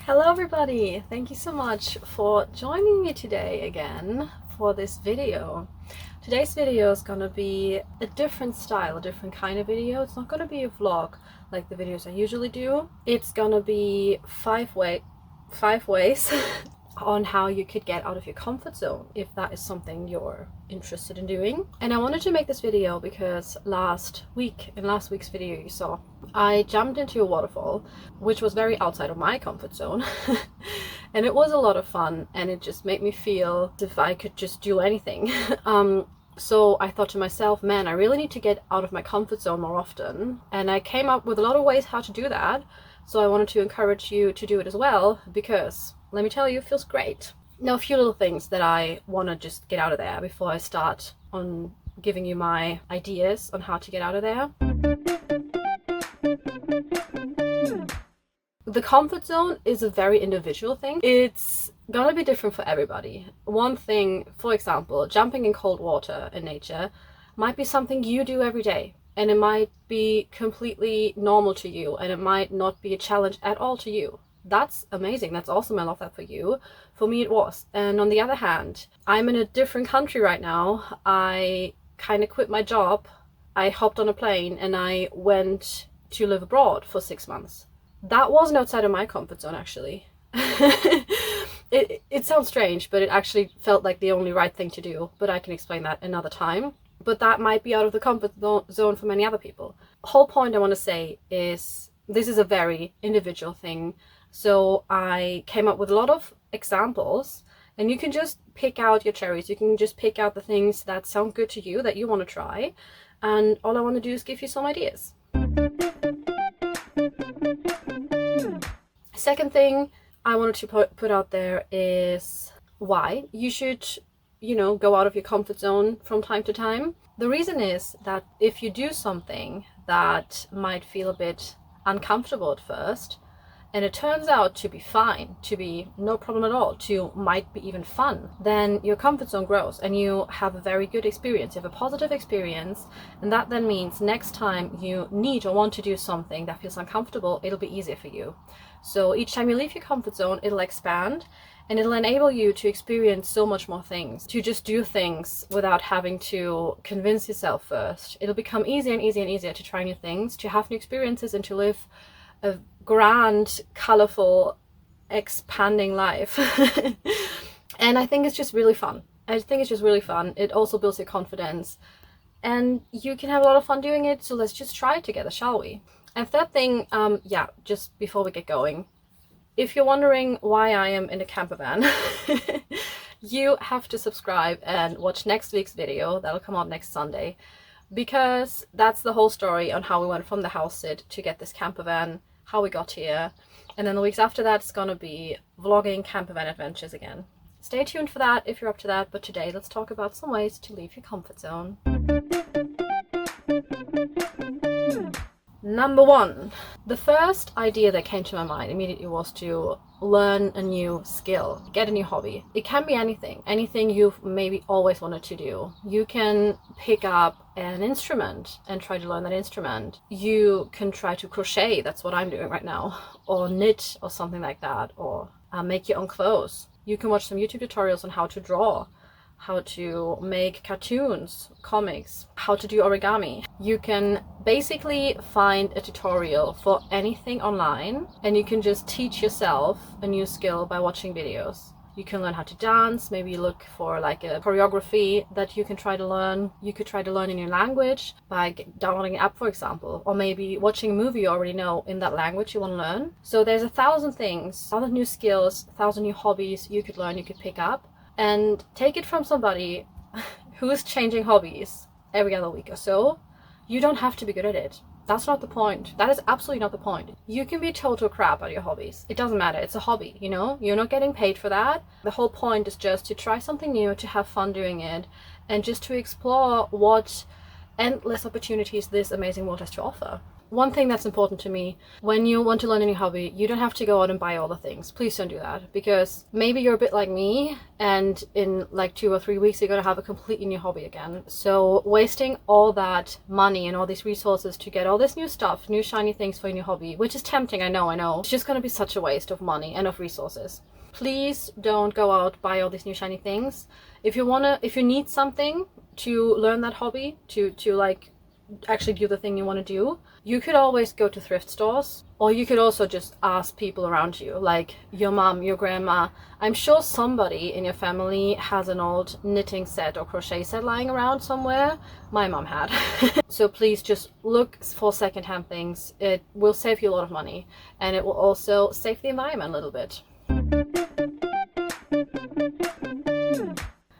Hello everybody! Thank you so much for joining me today again for this video. Today's video is gonna be a different style, a different kind of video. It's not gonna be a vlog like the videos I usually do. It's gonna be five ways on how you could get out of your comfort zone if that is something you're interested in doing. And I wanted to make this video because in last week's video you saw, I jumped into a waterfall, which was very outside of my comfort zone. And it was a lot of fun, and it just made me feel as if I could just do anything. So I thought to myself, man, I really need to get out of my comfort zone more often. And I came up with a lot of ways how to do that. So I wanted to encourage you to do it as well, because let me tell you, it feels great. Now, a few little things that I want to just get out of there before I start on giving you my ideas on how to get out of there. The comfort zone is a very individual thing. It's gonna be different for everybody. One thing, for example, jumping in cold water in nature might be something you do every day, and it might be completely normal to you, and it might not be a challenge at all to you. That's amazing. That's awesome. I love that for you. For me, it was. And on the other hand, I'm in a different country right now. I kind of quit my job. I hopped on a plane and I went to live abroad for 6 months. That wasn't outside of my comfort zone, actually. It sounds strange, but it actually felt like the only right thing to do. But I can explain that another time. But that might be out of the comfort zone for many other people. The whole point I want to say is this is a very individual thing. So I came up with a lot of examples, and you can just pick out your cherries. You can just pick out the things that sound good to you, that you want to try. And all I want to do is give you some ideas. Second thing I wanted to put out there is why you should, go out of your comfort zone from time to time. The reason is that if you do something that might feel a bit uncomfortable at first, and it turns out to be fine, to be no problem at all, to might be even fun, then your comfort zone grows and you have a very good experience. You have a positive experience, and that then means next time you need or want to do something that feels uncomfortable, it'll be easier for you. So each time you leave your comfort zone, it'll expand, and it'll enable you to experience so much more things, to just do things without having to convince yourself first. It'll become easier and easier and easier to try new things, to have new experiences, and to live a grand, colorful, expanding life. And I think it's just really fun. It also builds your confidence, and you can have a lot of fun doing it. So let's just try it together, shall we? And third thing, just before we get going, if you're wondering why I am in a camper van, you have to subscribe and watch next week's video. That'll come out next Sunday, because that's the whole story on how we went from the house sit to get this camper van, how we got here. And then the weeks after that, it's gonna be vlogging camper van adventures again. Stay tuned for that if you're up to that, but today let's talk about some ways to leave your comfort zone. Number one, the first idea that came to my mind immediately was to learn a new skill, get a new hobby. It can be anything you've maybe always wanted to do. You can pick up an instrument and try to learn that instrument. You can try to crochet, that's what I'm doing right now, or knit or something like that, or make your own clothes. You can watch some YouTube tutorials on how to draw, how to make cartoons, comics, how to do origami. You can basically find a tutorial for anything online, and you can just teach yourself a new skill by watching videos. You can learn how to dance, maybe look for like a choreography that you can try to learn. You could try to learn a new language by downloading an app, for example, or maybe watching a movie you already know in that language you want to learn. So there's 1,000 things, 1,000 new skills, 1,000 new hobbies you could learn, you could pick up. And take it from somebody who's changing hobbies every other week or so. You don't have to be good at it. That's not the point. That is absolutely not the point. You can be total crap at your hobbies. It doesn't matter. It's a hobby, You're not getting paid for that. The whole point is just to try something new, to have fun doing it, and just to explore what endless opportunities this amazing world has to offer. one thing that's important to me, when you want to learn a new hobby, you don't have to go out and buy all the things. Please don't do that, because maybe you're a bit like me and in like 2 or 3 weeks you're going to have a completely new hobby again. So wasting all that money and all these resources to get all this new stuff, new shiny things for your new hobby, which is tempting, I know, it's just going to be such a waste of money and of resources. Please don't go out, buy all these new shiny things. If you need something to learn that hobby, to like actually do the thing you want to do, you could always go to thrift stores, or you could also just ask people around you, like your mom, your grandma. I'm sure somebody in your family has an old knitting set or crochet set lying around somewhere. My mom had. So please just look for secondhand things. It will save you a lot of money, and it will also save the environment a little bit.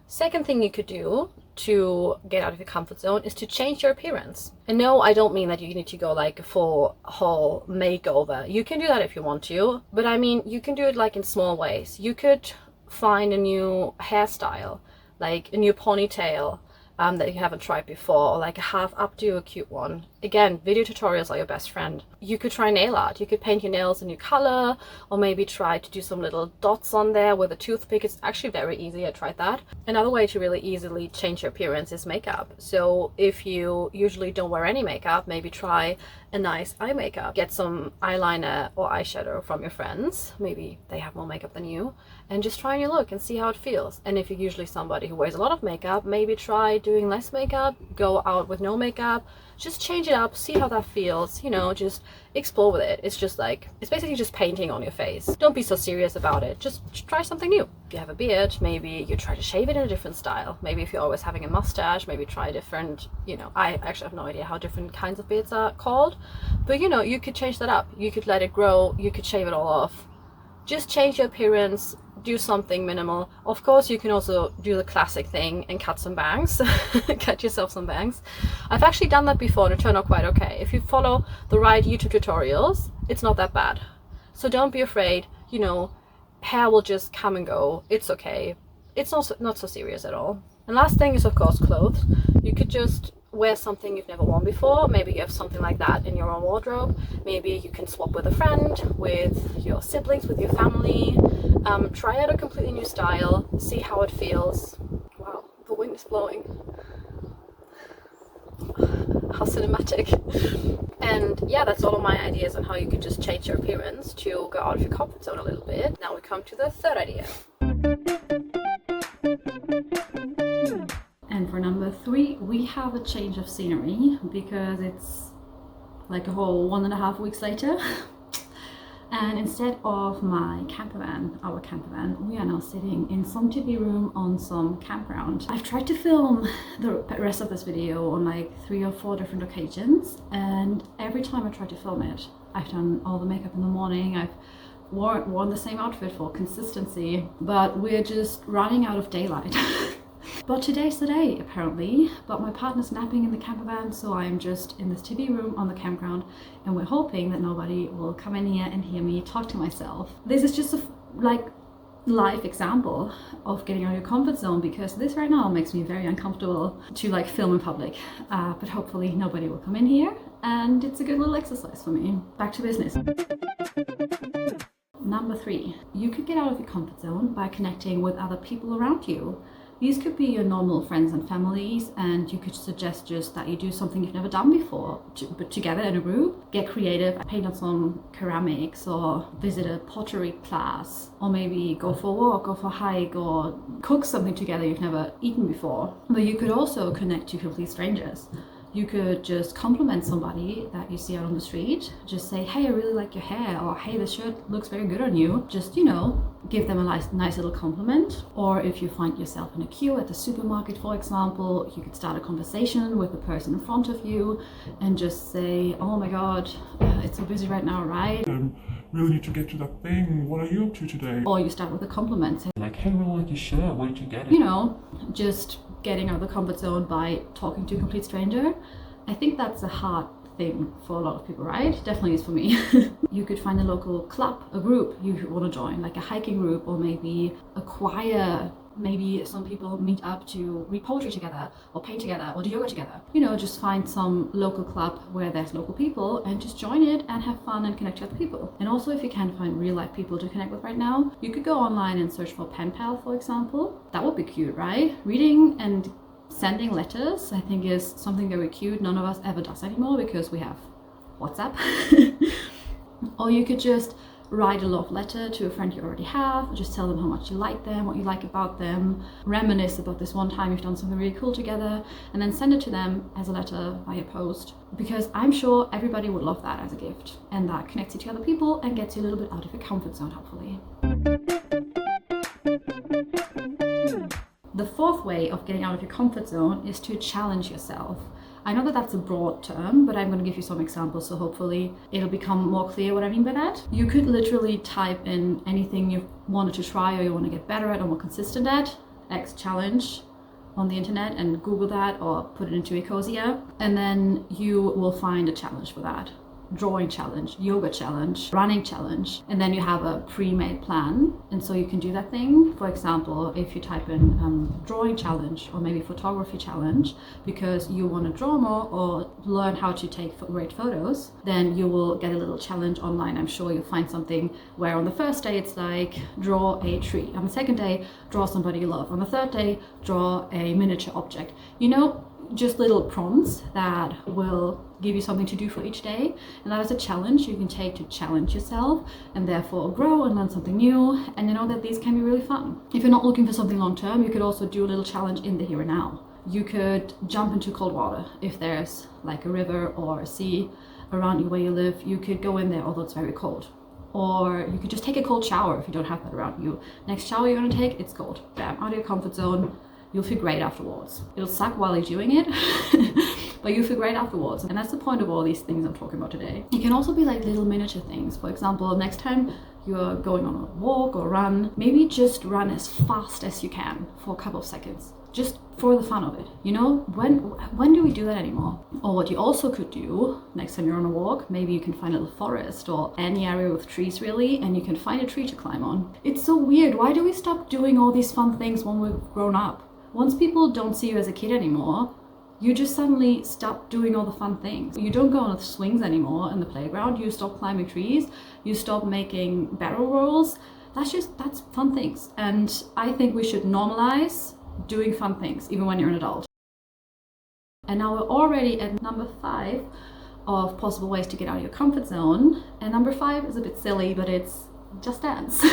Second thing you could do to get out of your comfort zone is to change your appearance. And no, I don't mean that you need to go like a full whole makeover. You can do that if you want to, but I mean, you can do it like in small ways. You could find a new hairstyle, like a new ponytail that you haven't tried before, or like a half updo, a cute one. Again, video tutorials are your best friend. You could try nail art. You could paint your nails a new color, or maybe try to do some little dots on there with a toothpick. It's actually very easy. I tried that. Another way to really easily change your appearance is makeup. So if you usually don't wear any makeup, maybe try a nice eye makeup. Get some eyeliner or eyeshadow from your friends. Maybe they have more makeup than you, and just try a new look and see how it feels. And if you're usually somebody who wears a lot of makeup, maybe try doing less makeup, go out with no makeup. Just change it up, see how that feels, just explore with it. It's basically just painting on your face. Don't be so serious about it. Just try something new. If you have a beard, maybe you try to shave it in a different style. Maybe if you're always having a mustache, maybe try a different, I actually have no idea how different kinds of beards are called. But you could change that up. You could let it grow, you could shave it all off. Just change your appearance, do something minimal. Of course, you can also do the classic thing and cut some bangs. Cut yourself some bangs. I've actually done that before and it turned out quite okay. If you follow the right YouTube tutorials, it's not that bad. So don't be afraid, hair will just come and go. It's okay. It's also not so serious at all. And last thing is, of course, clothes. You could just wear something you've never worn before. Maybe you have something like that in your own wardrobe. Maybe you can swap with a friend, with your siblings, with your family. Try out a completely new style, see how it feels. Wow, the wind is blowing. How cinematic. And yeah, that's all of my ideas on how you can just change your appearance to go out of your comfort zone a little bit. Now we come to the third idea. And for number 3, we have a change of scenery, because it's like a whole 1.5 weeks later. And instead of my our camper van, we are now sitting in some TV room on some campground. I've tried to film the rest of this video on like 3 or 4 different occasions, and every time I try to film it, I've done all the makeup in the morning, I've worn the same outfit for consistency, but we're just running out of daylight. But today's the day, apparently. But my partner's napping in the camper van, so I'm just in this TV room on the campground, and we're hoping that nobody will come in here and hear me talk to myself. This is just a live example of getting out of your comfort zone, because this right now makes me very uncomfortable to film in public. But hopefully nobody will come in here, and it's a good little exercise for me. Back to business. Number 3, you could get out of your comfort zone by connecting with other people around you. These could be your normal friends and families, and you could suggest just that you do something you've never done before, but together in a group. Get creative, paint on some ceramics, or visit a pottery class, or maybe go for a walk, go for a hike, or cook something together you've never eaten before. But you could also connect to complete strangers. You could just compliment somebody that you see out on the street. Just say, hey, I really like your hair, or hey, this shirt looks very good on you. Just, give them a nice little compliment. Or if you find yourself in a queue at the supermarket, for example, you could start a conversation with the person in front of you and just say, oh my God, it's so busy right now, right? Really need to get to that thing. What are you up to today? Or you start with a compliment. Say, like, hey, really like your shirt. Where did you get it? Just getting out of the comfort zone by talking to a complete stranger. I think that's a hard thing for a lot of people, right? Definitely is for me. You could find a local club, a group you want to join, like a hiking group, or maybe a choir Maybe some people meet up to read poetry together, or paint together, or do yoga together. You know, just find some local club where there's local people and just join it and have fun and connect to other people. And also, if you can't find real life people to connect with right now, you could go online and search for pen pal, for example. That would be cute, right? Reading and sending letters, I think, is something very cute. None of us ever does anymore because we have WhatsApp. Or you could just write a love letter to a friend you already have, just tell them how much you like them, what you like about them, reminisce about this one time you've done something really cool together, and then send it to them as a letter via post. Because I'm sure everybody would love that as a gift, and that connects you to other people and gets you a little bit out of your comfort zone, hopefully. The fourth way of getting out of your comfort zone is to challenge yourself. I know that that's a broad term, but I'm going to give you some examples, so hopefully it'll become more clear what I mean by that. You could literally type in anything you wanted to try or you want to get better at or more consistent at, X challenge, on the internet, and Google that or put it into Ecosia, and then you will find a challenge for that. Drawing challenge, yoga challenge, running challenge, and then you have a pre-made plan, and so you can do that thing. For example, if you type in drawing challenge or maybe photography challenge because you want to draw more or learn how to take great photos, then you will get a little challenge online. I'm sure you'll find something where on the first day it's like draw a tree, on the second day draw somebody you love, on the third day draw a miniature object, you know, just little prompts that will give you something to do for each day, and that is a challenge you can take to challenge yourself and therefore grow and learn something new. And you know that these can be really fun. If you're not looking for something long term, you could also do a little challenge in the here and now. You could jump into cold water if there's like a river or a sea around you where you live. You could go in there although it's very cold. Or you could just take a cold shower if you don't have that around you. Next shower you're gonna take, it's cold. Bam, out of your comfort zone. You'll feel great afterwards. It'll suck while you're doing it, but you feel great afterwards. And that's the point of all these things I'm talking about today. It can also be like little miniature things. For example, next time you're going on a walk or run, maybe just run as fast as you can for a couple of seconds, just for the fun of it. You know, when do we do that anymore? Or what you also could do next time you're on a walk, maybe you can find a little forest or any area with trees really, and you can find a tree to climb on. It's so weird. Why do we stop doing all these fun things when we've grown up? Once people don't see you as a kid anymore, you just suddenly stop doing all the fun things. You don't go on the swings anymore in the playground. You stop climbing trees. You stop making barrel rolls. That's fun things. And I think we should normalize doing fun things, even when you're an adult. And now we're already at number 5 of possible ways to get out of your comfort zone. And number 5 is a bit silly, but it's just dance.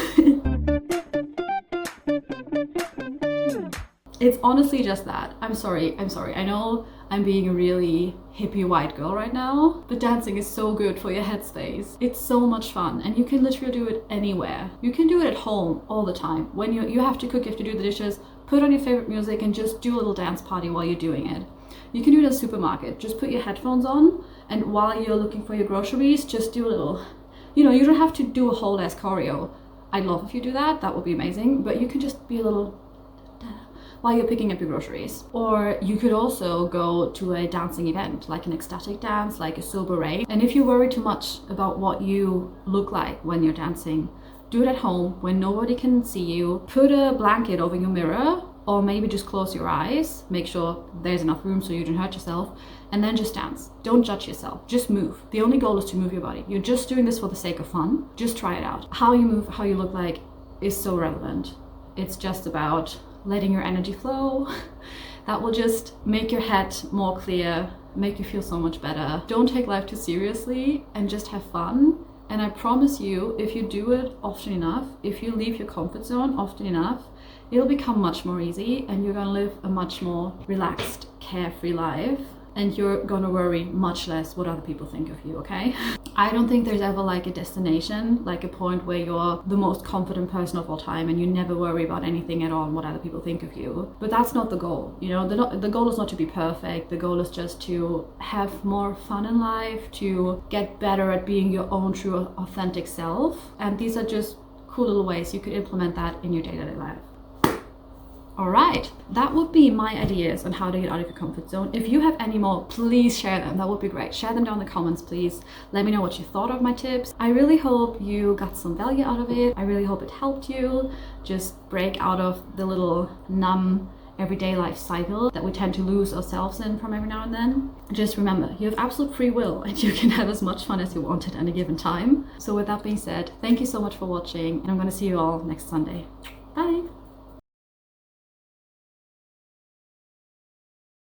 It's honestly just that. I'm sorry. I know I'm being a really hippie white girl right now, but dancing is so good for your headspace. It's so much fun, and you can literally do it anywhere. You can do it at home all the time. When you have to cook, you have to do the dishes, put on your favorite music and just do a little dance party while you're doing it. You can do it in a supermarket. Just put your headphones on, and while you're looking for your groceries, just do a little, you know, you don't have to do a whole ass choreo. I'd love if you do that. That would be amazing. But you can just be a little while you're picking up your groceries. Or you could also go to a dancing event, like an ecstatic dance, like a soiree. And if you worry too much about what you look like when you're dancing, do it at home when nobody can see you. Put a blanket over your mirror, or maybe just close your eyes. Make sure there's enough room so you don't hurt yourself, and then just dance. Don't judge yourself, just move. The only goal is to move your body. You're just doing this for the sake of fun. Just try it out. How you move, how you look like is so relevant. It's just about letting your energy flow. That will just make your head more clear, make you feel so much better. Don't take life too seriously and just have fun. And I promise you, if you do it often enough, if you leave your comfort zone often enough, it'll become much more easy, and you're gonna live a much more relaxed, carefree life. And you're gonna worry much less what other people think of you, okay? I don't think there's ever like a destination, like a point where you're the most confident person of all time and you never worry about anything at all and what other people think of you. But that's not the goal, you know? The goal is not to be perfect. The goal is just to have more fun in life, to get better at being your own true, authentic self. And these are just cool little ways you could implement that in your day-to-day life. All right, that would be my ideas on how to get out of your comfort zone. If you have any more, please share them. That would be great. Share them down in the comments, please. Let me know what you thought of my tips. I really hope you got some value out of it. I really hope it helped you just break out of the little numb everyday life cycle that we tend to lose ourselves in from every now and then. Just remember, you have absolute free will and you can have as much fun as you want at any given time. So with that being said, thank you so much for watching, and I'm going to see you all next Sunday. Bye!